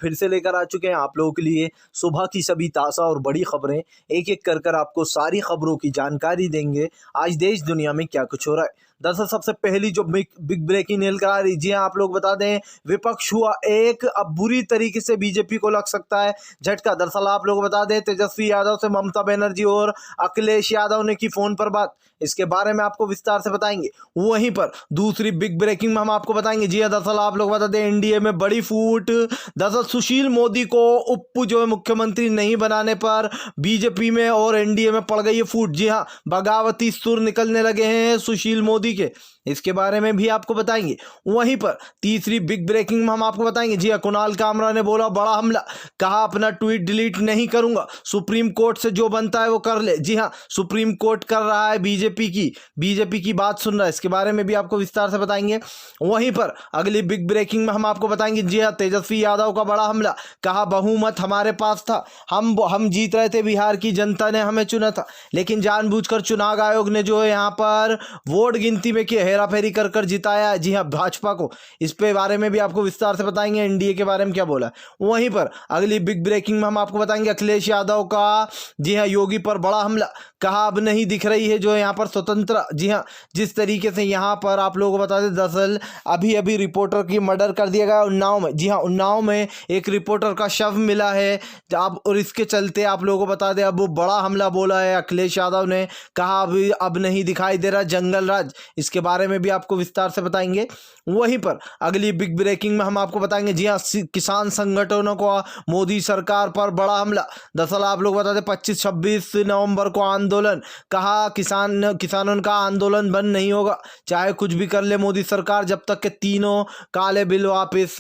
फिर से लेकर आ चुके हैं आप लोगों के लिए सुबह की सभी ताज़ा और बड़ी खबरें। एक एक कर आपको सारी खबरों की जानकारी देंगे। आज देश दुनिया में क्या कुछ हो रहा है। दरअसल सबसे पहली जो बिग ब्रेकिंग न्यूज़ करा रही, जी हाँ, आप लोग बता दें, विपक्ष हुआ एक, अब बुरी तरीके से बीजेपी को लग सकता है झटका। दरअसल आप लोग बता दें, तेजस्वी यादव से ममता बनर्जी और अखिलेश यादव ने की फोन पर बात। इसके बारे में आपको विस्तार से बताएंगे। वहीं पर दूसरी बिग ब्रेकिंग में हम आपको बताएंगे, जी हाँ, दरअसल आप लोग बता दें, एनडीए में बड़ी फूट। दरअसल सुशील मोदी को उप जो है मुख्यमंत्री नहीं बनाने पर बीजेपी में और एनडीए में पड़ गई है फूट। जी हाँ, बगावती सुर निकलने लगे हैं सुशील मोदी के। इसके बारे में भी आपको बताएंगे। वहीं पर तीसरी बिग ब्रेकिंग में हम आपको बताएंगे, जी हाँ, कुणाल कामरा ने बोला बड़ा हमला, कहा अपना ट्वीट डिलीट नहीं करूंगा, सुप्रीम कोर्ट से जो बनता है वो कर ले। जी हाँ, सुप्रीम कोर्ट कर रहा है बीजेपी की बात सुन रहा है। इसके बारे में भी आपको विस्तार से बताएंगे। वहीं पर अगली बिग ब्रेकिंग में हम आपको बताएंगे, जी हाँ, तेजस्वी यादव का बड़ा हमला, कहा बहुमत हमारे पास था, हम जीत रहे थे, बिहार की जनता ने हमें चुना था, लेकिन जानबूझकर चुनाव आयोग ने जो है यहाँ पर वोट गिनती में की हेरा फेरी कर जिताया, जी हाँ, भाजपा को। इस पे बारे में भी आपको विस्तार से बताएंगे, एनडीए के बारे में क्या बोला। वहीं पर अगली बिग ब्रेकिंग में हम आपको बताएंगे अखिलेश यादव का, जी हाँ, योगी पर बड़ा हमला, कहा अब नहीं दिख रही है जो है यहाँ पर स्वतंत्र। जी हाँ, जिस तरीके से यहाँ पर आप लोगों को बता दें, दरअसल अभी रिपोर्टर की मर्डर कर दिया गया उन्नाव में। जी हाँ, उन्नाव में एक रिपोर्टर का शव मिला है। अब और इसके चलते आप लोगों को बता दें, अब वो बड़ा हमला बोला है अखिलेश यादव ने, कहा अब नहीं दिखाई दे रहा जंगल राज। इसके बारे में भी आपको विस्तार से बताएंगे। वहीं पर अगली बिग ब्रेकिंग में हम आपको बताएंगे, जी हाँ, किसान संगठनों को मोदी सरकार पर बड़ा हमला। दरअसल आप लोग बता दें 25-26 नवंबर को आंदोलन, कहा किसानों का आंदोलन बंद नहीं होगा, चाहे कुछ भी कर ले मोदी सरकार, जब तक के तीनों काले बिल वापस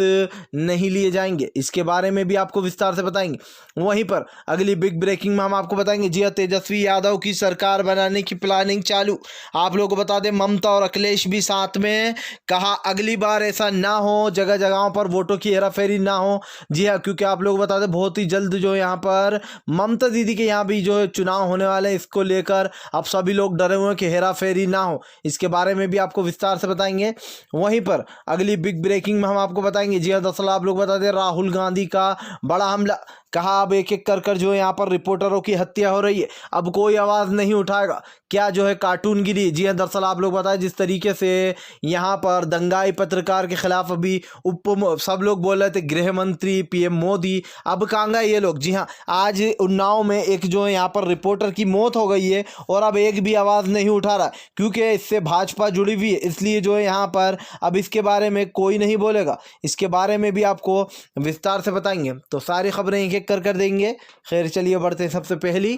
नहीं लिए जाएंगे। इसके बारे में भी आपको विस्तार से बताएंगे। वहीं पर अगली बिग ब्रेकिंग में हम आपको बताएंगे, जी हाँ, तेजस्वी यादव की सरकार बनाने की प्लानिंग चालू। आप लोग को बता दें, ममता और अखिलेश भी साथ में, कहा अगली बार ऐसा ना हो, जगह जगहों पर वोटों की हेराफेरी ना हो। जी हाँ, क्योंकि आप लोग बता दें बहुत ही जल्द जो यहाँ पर ममता दीदी के यहाँ भी जो है चुनाव होने वाले हैं, इसको लेकर अब सभी लोग डरे हुए हैं कि हेराफेरी ना हो। इसके बारे में भी आपको विस्तार से बताएंगे। वहीं पर अगली बिग ब्रेकिंग में हम आपको बताएंगे, जी हाँ, दरअसल आप लोग बता दें, राहुल गांधी का बड़ा हमला, कहा अब एक एक कर जो यहाँ पर रिपोर्टरों की हत्या हो रही है, अब कोई आवाज़ नहीं उठाएगा, क्या जो है कार्टूनगिरी। जी हाँ, दरअसल आप लोग बताएं, जिस तरीके से यहाँ पर दंगाई पत्रकार के खिलाफ अभी सब लोग बोल रहे थे गृह मंत्री पीएम मोदी, अब कहाँ गए ये लोग। जी हाँ, आज उन्नाव में एक जो है यहाँ पर रिपोर्टर की मौत हो गई है और अब एक भी आवाज़ नहीं उठा रहा, क्योंकि इससे भाजपा जुड़ी हुई है, इसलिए जो है यहाँ पर अब इसके बारे में कोई नहीं बोलेगा। इसके बारे में भी आपको विस्तार से बताएंगे। तो सारी खबरें एक एक कर देंगे। खैर चलिए बढ़ते हैं सबसे पहली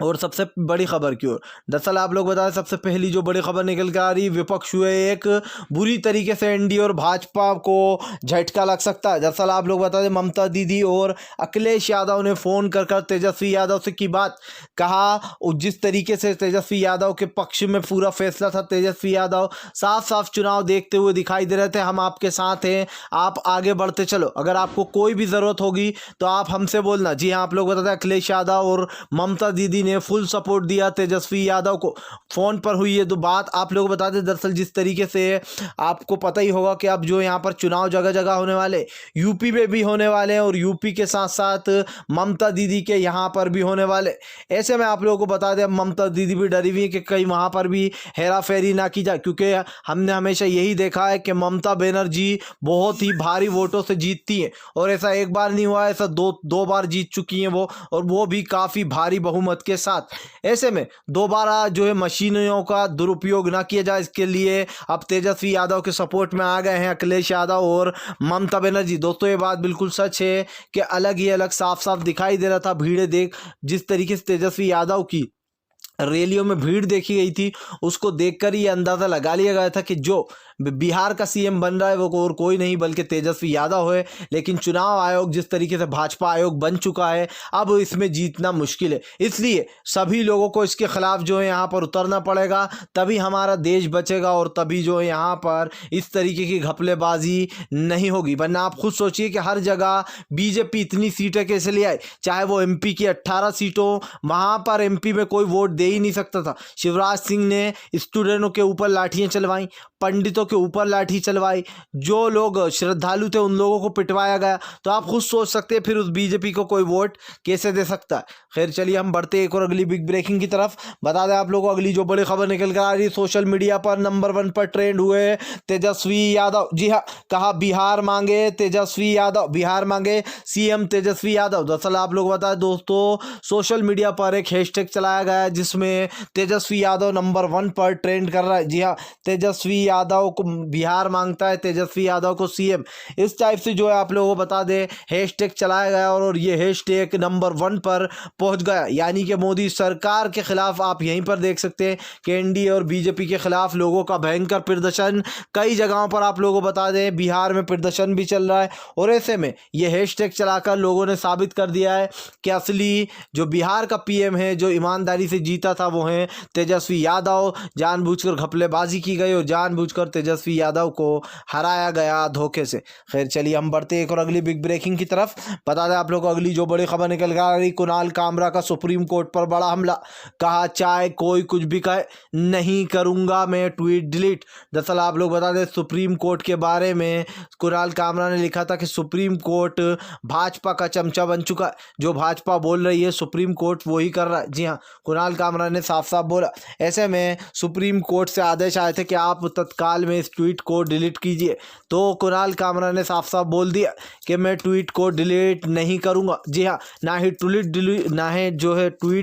और सबसे बड़ी खबर की ओर। दरअसल आप लोग बताएं, सबसे पहली जो बड़ी खबर निकल कर आ रही, विपक्ष हुए एक, बुरी तरीके से एनडीए और भाजपा को झटका लग सकता है। दरअसल आप लोग बता दें, ममता दीदी और अखिलेश यादव ने फ़ोन कर तेजस्वी यादव से की बात, कहा जिस तरीके से तेजस्वी यादव के पक्ष में पूरा फैसला था, तेजस्वी यादव साफ साफ चुनाव देखते हुए दिखाई दे रहे थे, हम आपके साथ हैं, आप आगे बढ़ते चलो, अगर आपको कोई भी ज़रूरत होगी तो आप हमसे बोलना। जी हाँ, आप लोग बता दें, अखिलेश यादव और ममता दीदी ने फुल सपोर्ट दिया तेजस्वी यादव को। फोन पर हुई है तो बात आप लोग बता दें, दरअसल जिस तरीके से आपको पता ही होगा कि अब जो यहाँ पर चुनाव जगह जगह होने वाले, यूपी में भी होने वाले हैं और यूपी के साथ साथ ममता दीदी के यहाँ पर भी होने वाले। ऐसे में आप लोगों को बता दें, ममता दीदी भी डरी हुई है कि कहीं वहाँ पर भी हेरा फेरी ना की जाए, क्योंकि हमने हमेशा यही देखा है कि ममता बनर्जी बहुत ही भारी वोटों से जीतती हैं और ऐसा एक बार नहीं हुआ, ऐसा दो बार जीत चुकी हैं वो, और वो भी काफ़ी भारी बहुमत के साथ। ऐसे में दोबारा जो है मशीनों का दुरुपयोग ना किया जाए, इसके लिए अब तेजस्वी यादव के सपोर्ट में आ गए हैं अखिलेश यादव और ममता बनर्जी। दोस्तों ये बात बिल्कुल सच है कि अलग ही अलग साफ साफ दिखाई दे रहा था भीड़ें देख, जिस तरीके से तेजस्वी यादव की रैलियों में भीड़ देखी गई थी, उसको देखकर ही अंदाज़ा लगा लिया गया था कि जो बिहार का सीएम बन रहा है वो और कोई नहीं बल्कि तेजस्वी यादव है। लेकिन चुनाव आयोग जिस तरीके से भाजपा आयोग बन चुका है, अब इसमें जीतना मुश्किल है, इसलिए सभी लोगों को इसके खिलाफ जो है यहाँ पर उतरना पड़ेगा, तभी हमारा देश बचेगा और तभी जो है यहाँ पर इस तरीके की घपलेबाजी नहीं होगी। वरना आप खुद सोचिए कि हर जगह बीजेपी इतनी सीटें कैसे ले आए, चाहे वो एमपी की 18 सीटों, वहाँ पर एमपी में कोई वोट दे ही नहीं सकता था। शिवराज सिंह ने स्टूडेंटों के ऊपर लाठियाँ चलवाई, पंडितों के ऊपर लाठी चलवाई, जो लोग श्रद्धालु थे उन लोगों को पिटवाया गया। तो आप खुद सोच सकते हैं फिर उस बीजेपी को कोई वोट कैसे दे सकता है। खैर चलिए हम बढ़ते एक और अगली बिग ब्रेकिंग की तरफ। बता दें आप लोगों को अगली जो बड़ी खबर निकल कर आ रही है, सोशल मीडिया पर नंबर 1 पर ट्रेंड हुए तेजस्वी यादव। जी हाँ, कहा बिहार मांगे तेजस्वी यादव, बिहार मांगे सीएम तेजस्वी यादव। दरअसल आप लोग बता दें दोस्तों, सोशल मीडिया पर एक हैशटैग चलाया गया है जिसमें तेजस्वी यादव नंबर 1 पर ट्रेंड कर रहा है। जी हाँ, तेजस्वी यादव को बिहार मांगता है, तेजस्वी यादव को सीएम, इस टाइप से जो है आप लोगों को बता दें हैशटैग चलाया गया और ये हैशटैग नंबर 1 पर पहुंच गया। यानी कि मोदी सरकार के खिलाफ आप यहीं पर देख सकते हैं कि एनडीए और बीजेपी के खिलाफ लोगों का भयंकर प्रदर्शन कई जगहों पर आप लोगों को बता दें बिहार में प्रदर्शन भी चल रहा है। और ऐसे में ये हैशटैग चलाकर लोगों ने साबित कर दिया है कि असली जो बिहार का पीएम है, जो ईमानदारी से जीता था, वो है तेजस्वी यादव। जानबूझकर घपलेबाजी की गई और जानबूझकर तेजस्वी यादव को हराया गया धोखे से। खैर चलिए हम बढ़ते एक और अगली बिग ब्रेकिंग की तरफ। बता दें आप लोग को अगली जो बड़ी खबर निकल कर आ रही, कुणाल कामरा का सुप्रीम कोर्ट पर बड़ा हमला। कहा चाहे कोई कुछ भी कहे नहीं करूंगा मैं ट्वीट डिलीट। दरअसल आप लोग बता दें सुप्रीम कोर्ट के बारे में कुणाल कामरा ने लिखा था कि सुप्रीम कोर्ट भाजपा का चमचा बन चुका है, जो भाजपा बोल रही है सुप्रीम कोर्ट वही कर रहा है। जी हाँ, कुणाल कामरा ने साफ साफ बोला। ऐसे में सुप्रीम कोर्ट से आदेश आए थे कि आप तत्काल में इस ट्वीट को डिलीट कीजिए, तो कुणाल कामरा ने साफ साफ बोल दिया कि मैं ट्वीट को डिलीट नहीं करूंगा। जी हाँ, ना ही ट्वीट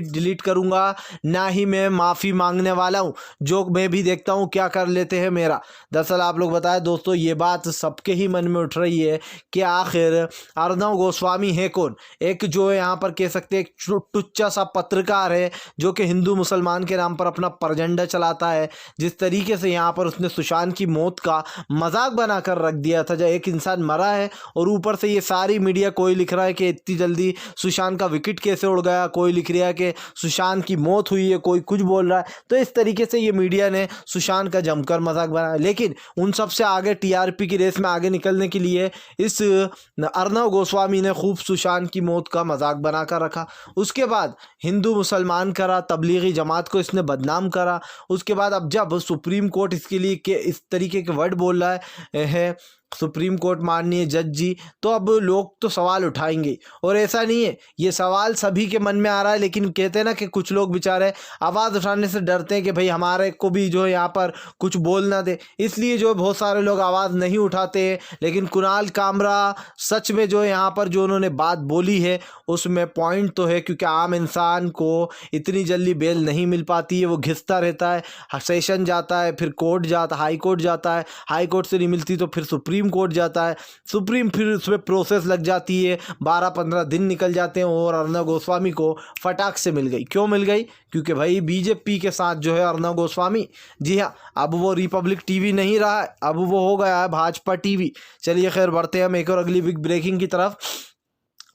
डिलीट करूंगा, ना ही मैं माफ़ी मांगने वाला हूं, जो मैं भी देखता हूं क्या कर लेते हैं मेरा। दरअसल आप लोग बताएं दोस्तों, ये बात सबके ही मन में उठ रही है कि आखिर अर्णव गोस्वामी है कौन। एक जो है यहाँ पर कह सकते हैं एक टुच्चा सा पत्रकार है जो कि हिंदू मुसलमान के नाम पर अपना प्रजेंडा चलाता है। जिस तरीके से यहाँ पर उसने सुशांत की मौत का मजाक बनाकर रख दिया था, जब एक इंसान मरा है और ऊपर से ये सारी मीडिया, कोई लिख रहा है कि इतनी जल्दी सुशांत का विकेट कैसे उड़ गया, कोई लिख रहा है कि सुशांत की मौत हुई है, कोई कुछ बोल रहा है। तो इस तरीके से ये मीडिया ने सुशांत का जमकर मजाक बनाया। लेकिन उन सबसे आगे टीआरपी की रेस में आगे निकलने के लिए इस अर्णव गोस्वामी ने खूब सुशांत की मौत का मजाक बनाकर रखा। उसके बाद हिंदू मुसलमान करा, तबलीगी जमात को इसने बदनाम करा। उसके बाद अब जब सुप्रीम कोर्ट इसके लिए के इस तरीके के वर्ड बोल रहा है सुप्रीम कोर्ट माननीय जज जी, तो अब लोग तो सवाल उठाएंगे। और ऐसा नहीं है, ये सवाल सभी के मन में आ रहा है, लेकिन कहते हैं ना कि कुछ लोग बेचारे आवाज़ उठाने से डरते हैं कि भाई हमारे को भी जो है यहाँ पर कुछ बोल ना दे, इसलिए जो बहुत सारे लोग आवाज़ नहीं उठाते। लेकिन कुणाल कामरा सच में जो यहाँ पर जो उन्होंने बात बोली है उसमें पॉइंट तो है, क्योंकि आम इंसान को इतनी जल्दी बेल नहीं मिल पाती है। वो घिसता रहता है, सेशन जाता है, फिर कोर्ट जाता, हाई कोर्ट जाता है, हाई कोर्ट से नहीं मिलती तो फिर सुप्रीम कोर्ट जाता है, सुप्रीम फिर उसमें प्रोसेस लग जाती है, 12-15 दिन निकल जाते हैं। और अर्णव गोस्वामी को फटाक से मिल गई। क्यों मिल गई? क्योंकि भाई बीजेपी के साथ जो है अर्णव गोस्वामी, जी हाँ, अब वो रिपब्लिक टीवी नहीं रहा है, अब वो हो गया है भाजपा टीवी। चलिए खैर बढ़ते हैं हम एक और अगली बिग ब्रेकिंग की तरफ।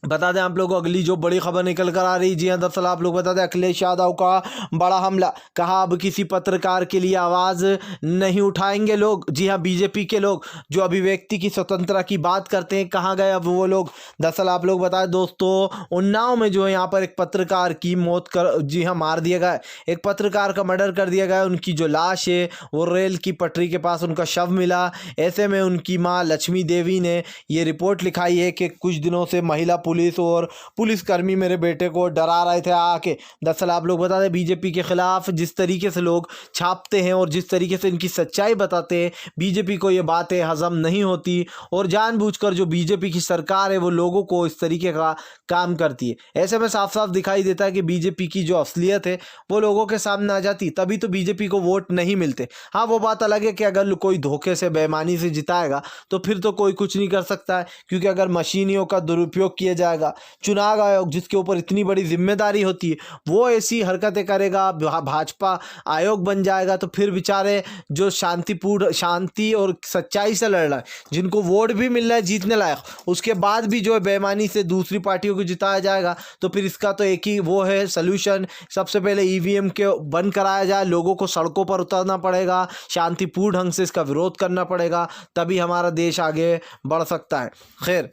बता दें आप लोगों को अगली जो बड़ी खबर निकल कर आ रही, जी हाँ, दरअसल आप लोग बता दें अखिलेश यादव का बड़ा हमला। कहा अब किसी पत्रकार के लिए आवाज़ नहीं उठाएंगे लोग। जी हाँ, बीजेपी के लोग जो अभिव्यक्ति की स्वतंत्रता की बात करते हैं, कहाँ गए अब वो लोग। दरअसल आप लोग बताएं दोस्तों, उन्नाव में जो है यहाँ पर एक पत्रकार की मौत कर, जी हाँ, मार दिया गया है। एक पत्रकार का मर्डर कर दिया गया है। उनकी जो लाश है वो रेल की पटरी के पास उनका शव मिला। ऐसे में उनकी माँ लक्ष्मी देवी ने ये रिपोर्ट लिखाई है कि कुछ दिनों से महिला पुलिस और पुलिसकर्मी मेरे बेटे को डरा रहे थे आके। दरअसल आप लोग बता दें बीजेपी के खिलाफ जिस तरीके से लोग छापते हैं और जिस तरीके से इनकी सच्चाई बताते हैं, बीजेपी को ये बातें हजम नहीं होती और जानबूझकर जो बीजेपी की सरकार है वो लोगों को इस तरीके का काम करती है। ऐसे में साफ साफ दिखाई देता है कि बीजेपी की जो असलियत है वो लोगों के सामने आ जाती, तभी तो बीजेपी को वोट नहीं मिलते। हाँ, वो बात अलग है कि अगर कोई धोखे से बेईमानी से जिताएगा तो फिर तो कोई कुछ नहीं कर सकता है, क्योंकि अगर मशीनियों का दुरुपयोग किया जाएगा, चुनाव आयोग जिसके ऊपर इतनी बड़ी जिम्मेदारी होती है वो ऐसी हरकतें करेगा, भाजपा आयोग बन जाएगा, तो फिर बेचारे जो शांति और सच्चाई से लड़ रहा है, जिनको वोट भी मिल रहा है जीतने लायक, उसके बाद भी जो है बेईमानी से दूसरी पार्टियों को जिताया जाएगा, तो फिर इसका तो एक ही वो है सल्यूशन। सबसे पहले ईवीएम के बंद कराया जाए, लोगों को सड़कों पर उतरना पड़ेगा, शांतिपूर्ण ढंग से इसका विरोध करना पड़ेगा, तभी हमारा देश आगे बढ़ सकता है। खैर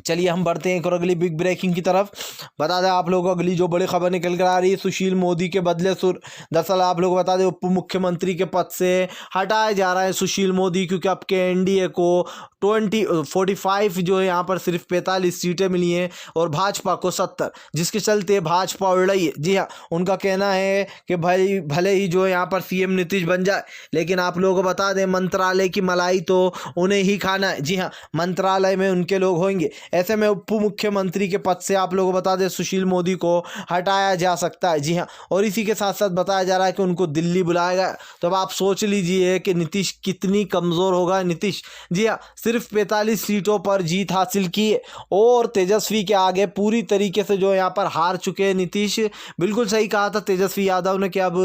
चलिए हम बढ़ते हैं एक और अगली बिग ब्रेकिंग की तरफ। बता दें आप लोगों को अगली जो बड़ी खबर निकल कर आ रही है, सुशील मोदी के बदले सुर। दरअसल आप लोग बता दें उप मुख्यमंत्री के पद से हटाया जा रहा है सुशील मोदी, क्योंकि अब के एनडीए को 45 जो है यहाँ पर सिर्फ 45 सीटें मिली हैं और भाजपा को 70, जिसके चलते भाजपा उड़ रही है। जी हाँ, उनका कहना है कि भाई भले ही जो है यहाँ पर सीएम नीतीश बन जाए, लेकिन आप लोगों को बता दें मंत्रालय की मलाई तो उन्हें ही खाना है। जी हाँ, मंत्रालय में उनके लोग होंगे। ऐसे में उप मुख्यमंत्री के पद से आप लोगों को बता दें सुशील मोदी को हटाया जा सकता है। जी हाँ, और इसी के साथ साथ बताया जा रहा है कि उनको दिल्ली बुलाया गया। तो अब आप सोच लीजिए कि नीतीश कितनी कमज़ोर होगा। नीतीश जी हाँ सिर्फ 45 सीटों पर जीत हासिल की है और तेजस्वी के आगे पूरी तरीके से जो यहाँ पर हार चुके हैं नीतीश। बिल्कुल सही कहा था तेजस्वी यादव ने कि अब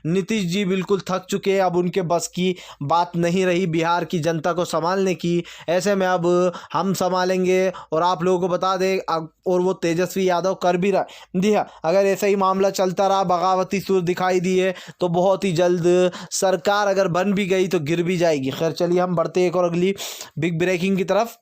नीतीश जी बिल्कुल थक चुके हैं, अब उनके बस की बात नहीं रही बिहार की जनता को संभालने की। ऐसे में अब हम संभालेंगे और आप लोगों को बता दें और वो तेजस्वी यादव कर भी रहा है। जी हाँ, अगर ऐसा ही मामला चलता रहा, बगावती सुर दिखाई दिए, तो बहुत ही जल्द सरकार अगर बन भी गई तो गिर भी जाएगी। खैर चलिए हम बढ़ते हैं एक और अगली बिग ब्रेकिंग की तरफ।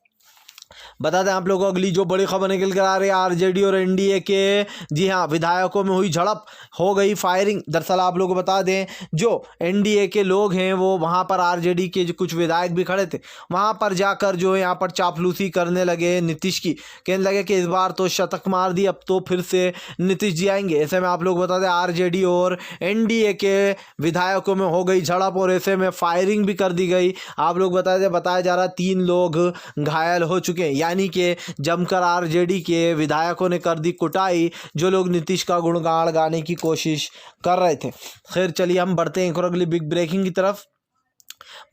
बता दें आप लोगों को अगली जो बड़ी खबर निकल कर आ रही है, आरजेडी और एनडीए के जी हाँ विधायकों में हुई झड़प, हो गई फायरिंग। दरअसल आप लोगों को बता दें जो एनडीए के लोग हैं वो वहाँ पर आरजेडी के जो कुछ विधायक भी खड़े थे, वहाँ पर जाकर जो है यहाँ पर चापलूसी करने लगे नीतीश की। कहने लगे कि इस बार तो शतक मार दी, अब तो फिर से नीतीश जी आएंगे। ऐसे में आप लोग बता दें आरजेडी और एनडीए के विधायकों में हो गई झड़प और ऐसे में फायरिंग भी कर दी गई। आप लोग बताया जा रहा 3 लोग घायल हो चुके हैं, यानी कि जमकर आरजेडी के विधायकों ने कर दी कुटाई जो लोग नीतीश का गुणगान गाने की कोशिश कर रहे थे। खैर चलिए हम बढ़ते हैं एक और अगली बिग ब्रेकिंग की तरफ।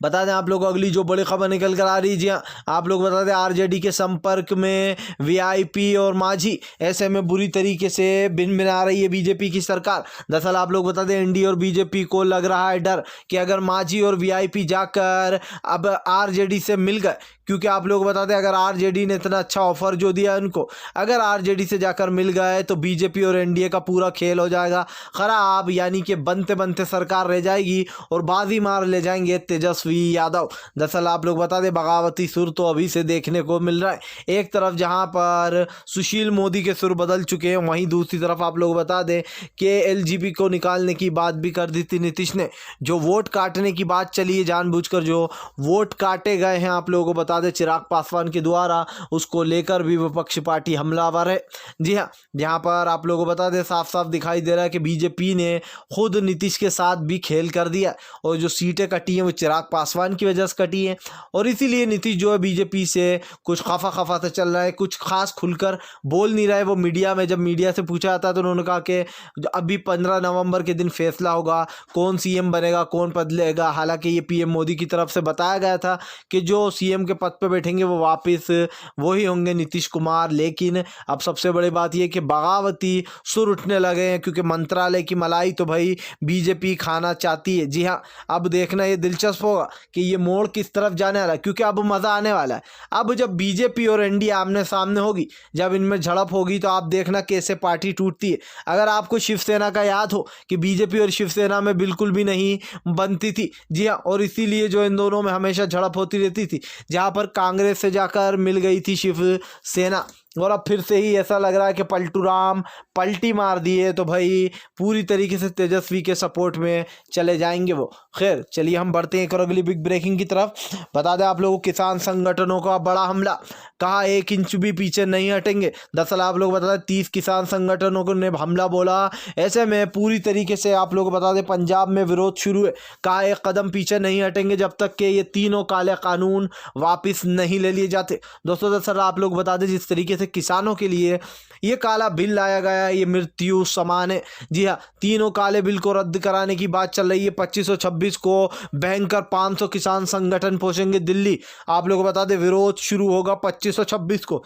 बता दें आप लोगों को अगली जो बड़ी खबर निकल कर आ रही है, जी हाँ आप लोग बता दें आरजेडी के संपर्क में वीआईपी और मांझी। ऐसे में बुरी तरीके से भिन-भिना रही है बीजेपी की सरकार। दरअसल आप लोग बता दें एनडीए और बीजेपी को लग रहा है डर कि अगर मांझी और वीआईपी जाकर अब आरजेडी से मिल गए, क्योंकि आप लोग बता दें अगर आरजेडी ने इतना अच्छा ऑफर जो दिया उनको, अगर आरजेडी से जाकर मिल गए तो बीजेपी और एनडीए का पूरा खेल हो जाएगा खराब, यानी कि बनते बनते सरकार रह जाएगी और बाजी मार ले जाएंगे तेजस्वी यादव। दरअसल आप लोग बता दें बगावती सुर तो अभी से देखने को मिल रहा है। एक तरफ जहां पर सुशील मोदी के सुर बदल चुके हैं, वहीं दूसरी तरफ आप लोग बता दें कि एलजीबी को निकालने की बात भी कर दी थी नीतीश ने। जो वोट काटने की बात चली है, जानबूझकर जो वोट काटे गए हैं आप लोगों को बता दें चिराग पासवान के द्वारा, उसको लेकर भी विपक्षी पार्टी हमलावर है। जी हाँ, यहाँ पर आप लोगों को बता दें साफ साफ दिखाई दे रहा है कि बीजेपी ने खुद नीतीश के साथ भी खेल कर दिया और जो सीटें कटी हैं वो चिराग पासवान की वजह से कटी है और इसीलिए नीतीश जो है बीजेपी से कुछ खफा से चल रहा है, कुछ खास खुलकर बोल नहीं रहा है। वो मीडिया में जब मीडिया से पूछा जाता है तो उन्होंने कहा कि अभी 15 नवंबर के दिन फैसला होगा कौन सीएम बनेगा, कौन पद लेगा। हालांकि ये पीएम मोदी की तरफ से बताया गया था कि जो सीएम के पद पे बैठेंगे वो वापस वही होंगे नीतीश कुमार। लेकिन अब सबसे बड़ी बात यह कि बगावती सुर उठने लगे हैं, क्योंकि मंत्रालय की मलाई तो भाई बीजेपी खाना चाहती है। जी हाँ, अब देखना ये दिलचस्प होगा कि ये मोड़ किस तरफ जाने वाला है, क्योंकि अब मज़ा आने वाला है। अब जब बीजेपी और एनडीए आमने सामने होगी, जब इनमें झड़प होगी, तो आप देखना कैसे पार्टी टूटती है। अगर आपको शिवसेना का याद हो कि बीजेपी और शिवसेना में बिल्कुल भी नहीं बनती थी। जी हाँ, और इसीलिए जो इन दोनों में हमेशा झड़प होती रहती थी, जहाँ पर कांग्रेस से जाकर मिल गई थी शिवसेना। और अब फिर से ही ऐसा लग रहा है कि पलटू राम पलटी मार दिए तो भाई पूरी तरीके से तेजस्वी के सपोर्ट में चले जाएंगे वो। खैर चलिए हम बढ़ते हैं एक और अगली बिग ब्रेकिंग की तरफ। बता दें आप लोगों को किसान संगठनों का बड़ा हमला, कहा 1 इंच भी पीछे नहीं हटेंगे। दरअसल आप लोग बता दें 30 किसान संगठनों ने हमला बोला। ऐसे में पूरी तरीके से आप लोग बता दें पंजाब में विरोध शुरू है, कहा 1 कदम पीछे नहीं हटेंगे जब तक कि ये तीनों काले कानून वापस नहीं ले लिए जाते। दोस्तों दरअसल आप लोग बता दें जिस तरीके से किसानों के लिए ये काला बिल लाया गया है, ये मृत्यु समान है। जी हाँ, तीनों काले बिल को रद्द कराने की बात चल रही है। 2526 को भयंकर 500 किसान संगठन पहुंचेंगे दिल्ली। आप लोगों को बता दें विरोध शुरू होगा 2526 को।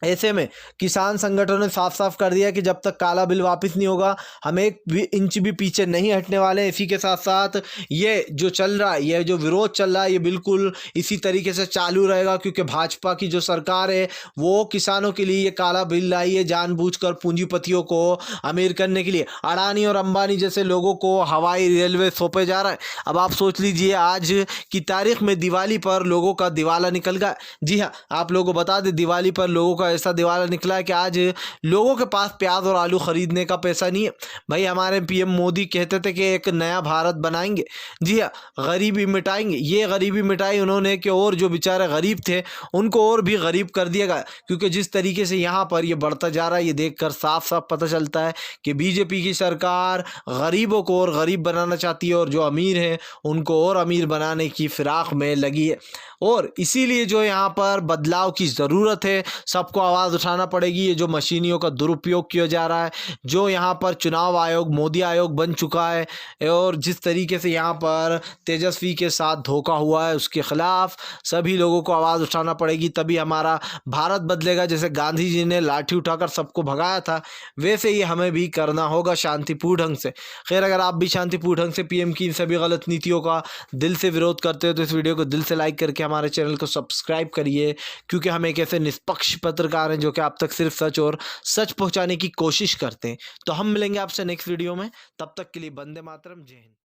ऐसे में किसान संगठनों ने साफ साफ कर दिया कि जब तक काला बिल वापस नहीं होगा हम एक भी इंच भी पीछे नहीं हटने वाले। इसी के साथ साथ ये जो चल रहा है, ये जो विरोध चल रहा है, ये बिल्कुल इसी तरीके से चालू रहेगा, क्योंकि भाजपा की जो सरकार है वो किसानों के लिए ये काला बिल लाई है जानबूझकर पूंजीपतियों को अमीर करने के लिए। अडानी और अंबानी जैसे लोगों को हवाई रेलवे सौंपे जा रहा है। अब आप सोच लीजिए, आज की तारीख में दिवाली पर लोगों का दिवाला निकल गया। जी हाँ, आप लोगों को बता दें, दिवाली पर लोगों का ऐसा दिवाला निकला है कि आज लोगों के पास प्याज और आलू खरीदने का पैसा नहीं है। भाई, हमारे पीएम मोदी कहते थे कि एक नया भारत बनाएंगे। जी हाँ, गरीबी मिटाएंगे। ये गरीबी मिटाई उन्होंने कि और जो बेचारे गरीब थे उनको और भी गरीब कर दिया गया, क्योंकि जिस तरीके से यहाँ पर ये बढ़ता जा रहा है, ये देखकर साफ साफ पता चलता है कि बीजेपी की सरकार गरीबों को और गरीब बनाना चाहती है और जो अमीर हैं उनको और अमीर बनाने की फिराक में लगी है। और इसीलिए जो यहाँ पर बदलाव की ज़रूरत है, सबको आवाज़ उठाना पड़ेगी। ये जो मशीनियों का दुरुपयोग किया जा रहा है, जो यहाँ पर चुनाव आयोग मोदी आयोग बन चुका है, और जिस तरीके से यहाँ पर तेजस्वी के साथ धोखा हुआ है, उसके खिलाफ सभी लोगों को आवाज़ उठाना पड़ेगी। तभी हमारा भारत बदलेगा। जैसे गांधी जी ने लाठी उठाकर सबको भगाया था, वैसे ही हमें भी करना होगा शांतिपूर्ण ढंग से। खैर, अगर आप भी शांतिपूर्ण ढंग से पीएम की इन सभी गलत नीतियों का दिल से विरोध करते हो तो इस वीडियो को दिल से लाइक करके हमारे चैनल को सब्सक्राइब करिए, क्योंकि हम एक ऐसे निष्पक्ष पत्रकार हैं जो कि आप तक सिर्फ सच और सच पहुंचाने की कोशिश करते हैं। तो हम मिलेंगे आपसे नेक्स्ट वीडियो में। तब तक के लिए वंदे मातरम, जय हिंद।